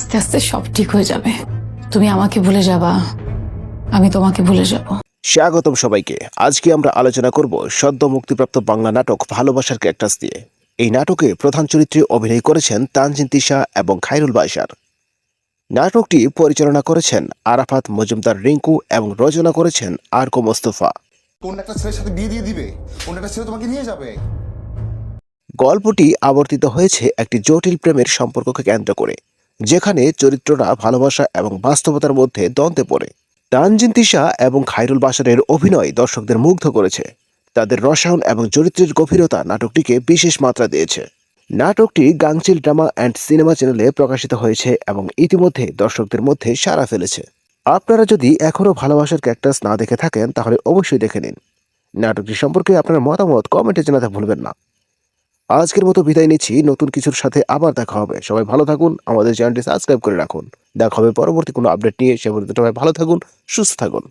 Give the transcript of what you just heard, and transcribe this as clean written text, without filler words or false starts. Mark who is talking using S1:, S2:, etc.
S1: আস্তে আস্তে সব ঠিক হয়ে যাবে। তুমি আমাকে ভুলে যাবা, আমি তোমাকে ভুলে যাব।
S2: স্বাগতম সবাইকে। আজকে আমরা আলোচনা করব সদ্য মুক্তিপ্রাপ্ত বাংলা নাটক ভালোবাসার ক্যাকটাস দিয়ে। এই নাটকে প্রধান চরিত্রে অভিনয় করেছেন তানজিন তিশা এবং খায়রুল বাশার। নাটকটি পরিচালনা করেছেন আরাফাত মজুমদার রিঙ্কু এবং রচনা করেছেন আরকো মোস্তফা।
S3: কোন একটা ছেলের সাথে বিয়ে দিয়ে দিবে, কোন একটা ছেলে তোমাকে নিয়ে যাবে।
S2: গল্পটি আবর্তিত হয়েছে একটি জটিল প্রেমের সম্পর্ককে কেন্দ্র করে, যেখানে চরিত্ররা ভালোবাসা এবং বাস্তবতার মধ্যে দ্বন্দ্বে পড়ে। তানজিন তিশা এবং খায়রুল বাশারের অভিনয় দর্শকদের মুগ্ধ করেছে। তাদের রসায়ন এবং চরিত্রের গভীরতা নাটকটিকে বিশেষ মাত্রা দিয়েছে। নাটকটি গাংচিল ড্রামা অ্যান্ড সিনেমা চ্যানেলে প্রকাশিত হয়েছে এবং ইতিমধ্যে দর্শকদের মধ্যে সাড়া ফেলেছে। আপনারা যদি এখনও ভালোবাসার ক্যাকটাস না দেখে থাকেন তাহলে অবশ্যই দেখে নিন। নাটকটি সম্পর্কে আপনার মতামত কমেন্টে জানাতে ভুলবেন না। আজকের মতো বিদায় নিচ্ছি, নতুন কিছুর সাথে আবার দেখা হবে। সবাই ভালো থাকুন, আমাদের চ্যানেলটি সাবস্ক্রাইব করে রাখুন। দেখা হবে পরবর্তী কোনো আপডেট নিয়ে। সে পর্যন্ত সবাই ভালো থাকুন, সুস্থ থাকুন।